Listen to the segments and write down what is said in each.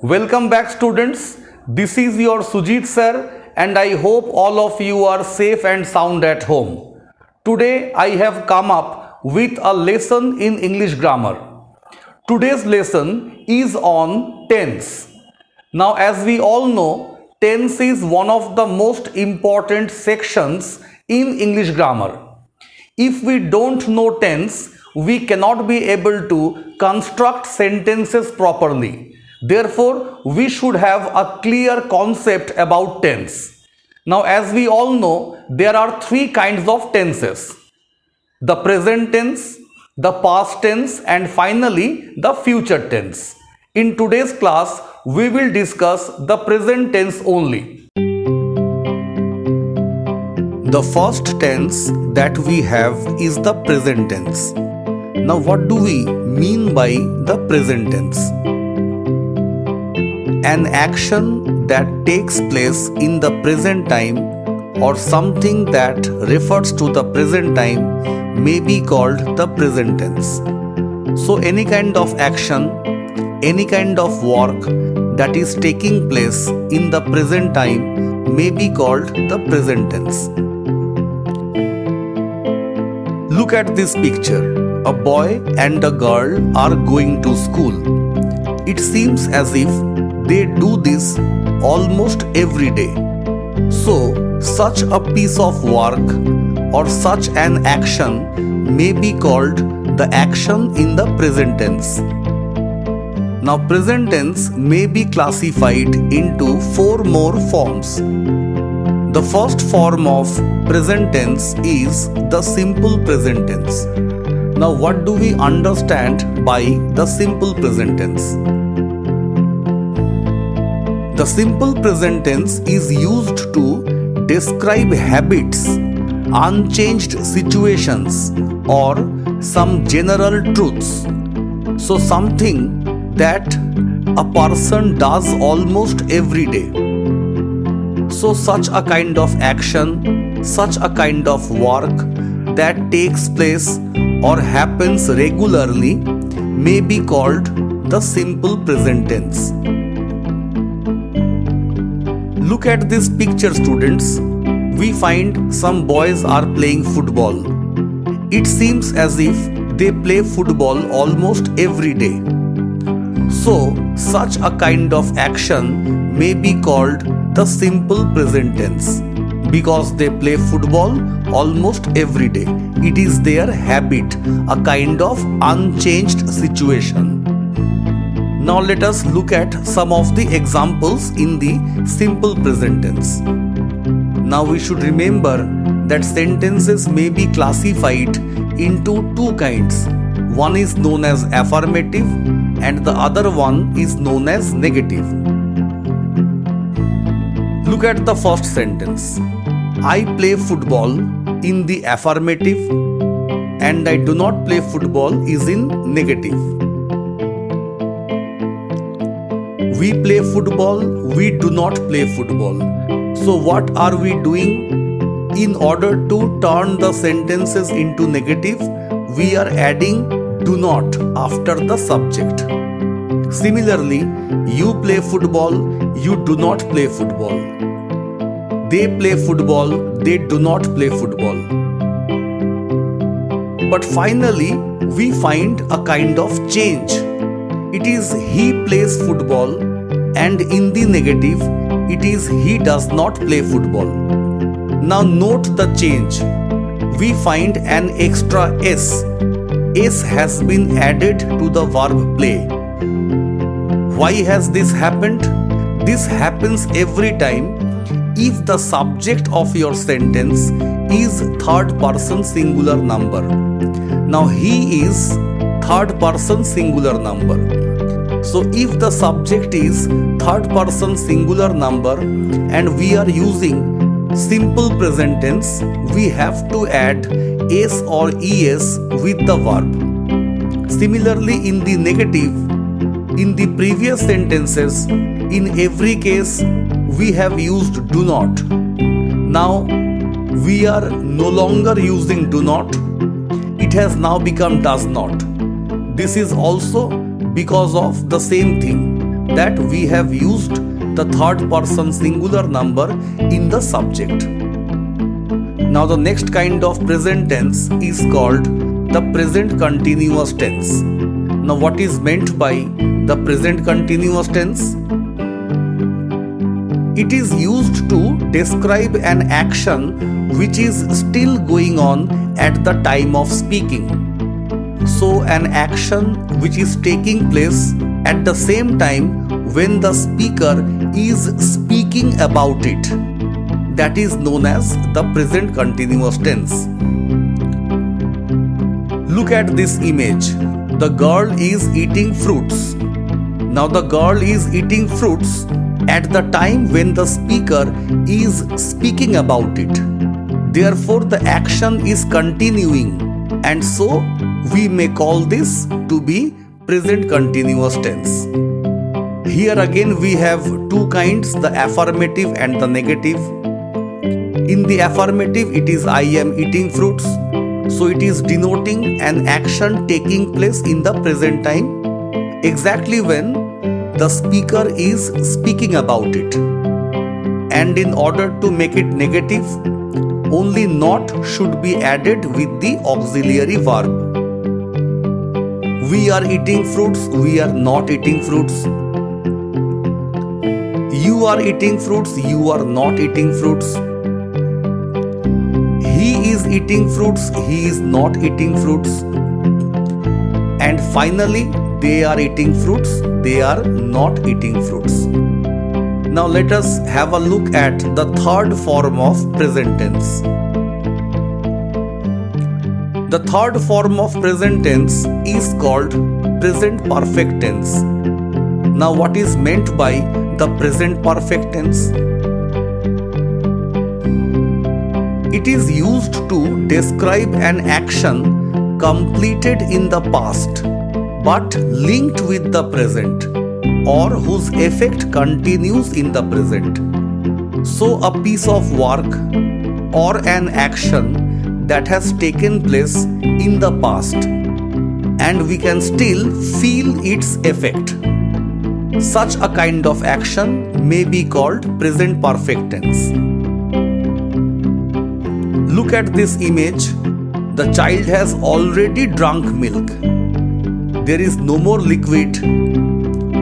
Welcome back, students. This is your Sujit sir, and I hope all of you are safe and sound at home. Today I have come up with a lesson in English grammar. Today's lesson is on tense. Now, as we all know, tense is one of the most important sections in English grammar. If we don't know tense, we cannot be able to construct sentences properly. Therefore, we should have a clear concept about tense. Now, as we all know, there are three kinds of tenses: the present tense, the past tense, and finally the future tense. In today's class, we will discuss the present tense only. The first tense that we have is the present tense. Now, what do we mean by the present tense? An action that takes place in the present time or something that refers to the present time may be called the present tense. So, any kind of action, any kind of work that is taking place in the present time may be called the present tense. Look at this picture. A boy and a girl are going to school. It seems as if they do this almost every day. So, such a piece of work or such an action may be called the action in the present tense. Now, present tense may be classified into four more forms. The first form of present tense is the simple present tense. Now, what do we understand by the simple present tense? The simple present tense is used to describe habits, unchanged situations, or some general truths. So, something that a person does almost every day. So, such a kind of action, such a kind of work that takes place or happens regularly may be called the simple present tense. Look at this picture, students. We find some boys are playing football. It seems as if they play football almost every day. So, such a kind of action may be called the simple present tense because they play football almost every day. It is their habit, a kind of unchanged situation. Now let us look at some of the examples in the simple present tense. Now we should remember that sentences may be classified into two kinds. One is known as affirmative and the other one is known as negative. Look at the first sentence. I play football in the affirmative and I do not play football is in negative. We play football, we do not play football. So what are we doing? In order to turn the sentences into negative, we are adding do not after the subject. Similarly, you play football, you do not play football. They play football, they do not play football. But finally, we find a kind of change. It is he plays football and in the negative, it is he does not play football. Now note the change. We find an extra S. S has been added to the verb play. Why has this happened? This happens every time if the subject of your sentence is third person singular number. Now he is third person singular number. So if the subject is third person singular number and we are using simple present tense, we have to add S or ES with the verb. Similarly, in the negative, in the previous sentences, in every case, we have used do not. Now, we are no longer using do not. It has now become does not. This is also because of the same thing. that we have used the third person singular number in the subject. Now the next kind of present tense is called the present continuous tense. Now what is meant by the present continuous tense? It is used to describe an action which is still going on at the time of speaking. So an action which is taking place at the same time when the speaker is speaking about it, that is known as the present continuous tense. Look at this image. The girl is eating fruits. Now the girl is eating fruits at the time when the speaker is speaking about it. Therefore, the action is continuing, and so we may call this to be present continuous tense. Here again we have two kinds, the affirmative and the negative. In the affirmative, it is I am eating fruits. So it is denoting an action taking place in the present time, exactly when the speaker is speaking about it. And in order to make it negative, only not should be added with the auxiliary verb. We are eating fruits, we are not eating fruits. You are eating fruits, you are not eating fruits. He is eating fruits, he is not eating fruits. And finally, they are eating fruits, they are not eating fruits. Now let us have a look at the third form of present tense. The third form of present tense is called present perfect tense. Now what is meant by the present perfect tense? It is used to describe an action completed in the past but linked with the present, or whose effect continues in the present. So a piece of work or an action that has taken place in the past and we can still feel its effect. Such a kind of action may be called present perfect tense. Look at this image. The child has already drunk milk. There is no more liquid,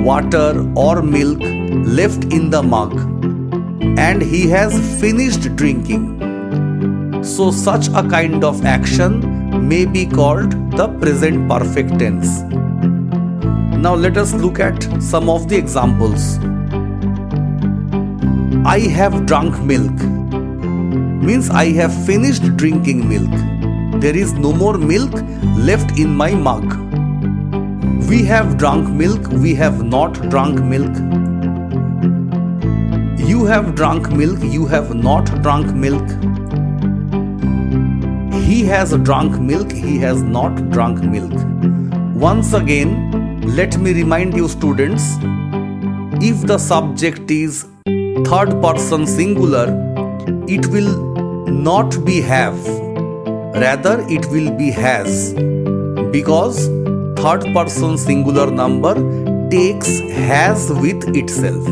water or milk left in the mug, and he has finished drinking. So such a kind of action may be called the present perfect tense. Now let us look at some of the examples. I have drunk milk means I have finished drinking milk. There is no more milk left in my mug. We have drunk milk, we have not drunk milk. You have drunk milk, you have not drunk milk. He has drunk milk, he has not drunk milk. Once again, let me remind you students, if the subject is third person singular, it will not be have, rather it will be has, because third person singular number takes has with itself.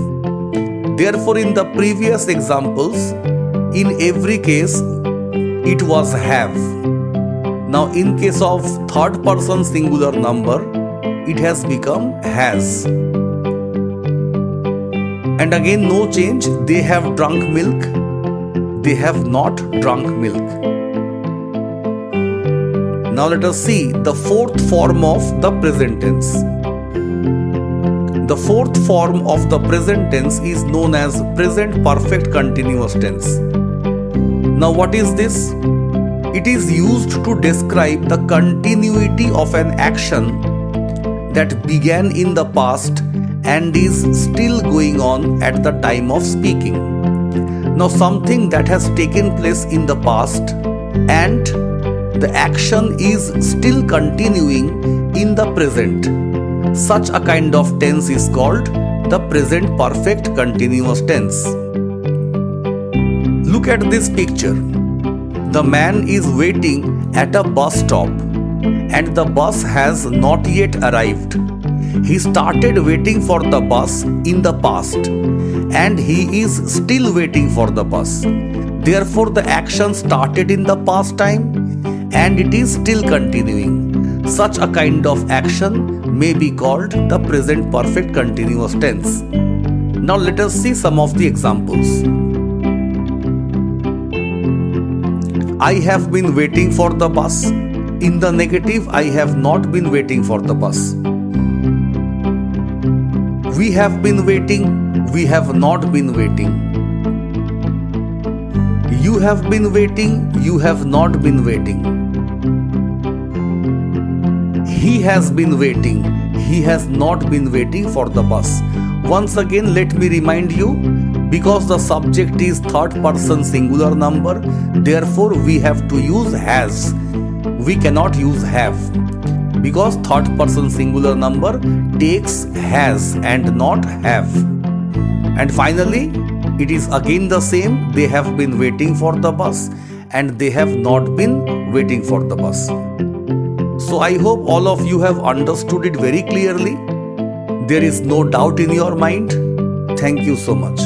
Therefore, in the previous examples, in every case, it was have. Now, in case of third person singular number, it has become has. And again, no change. They have drunk milk. They have not drunk milk. Now let us see the fourth form of the present tense. The fourth form of the present tense is known as present perfect continuous tense. Now what is this? It is used to describe the continuity of an action that began in the past and is still going on at the time of speaking. Now something that has taken place in the past and the action is still continuing in the present. Such a kind of tense is called the present perfect continuous tense. Look at this picture. The man is waiting at a bus stop and the bus has not yet arrived. He started waiting for the bus in the past and he is still waiting for the bus. Therefore, the action started in the past time and it is still continuing. Such a kind of action may be called the present perfect continuous tense. Now let us see some of the examples. I have been waiting for the bus. In the negative, I have not been waiting for the bus. We have been waiting. We have not been waiting. You have been waiting. You have not been waiting. He has been waiting. He has not been waiting for the bus. Once again, let me remind you, because the subject is third person singular number, therefore we have to use has. We cannot use have, because third person singular number takes has and not have. And finally, it is again the same. They have been waiting for the bus and they have not been waiting for the bus. So I hope all of you have understood it very clearly. There is no doubt in your mind. Thank you so much.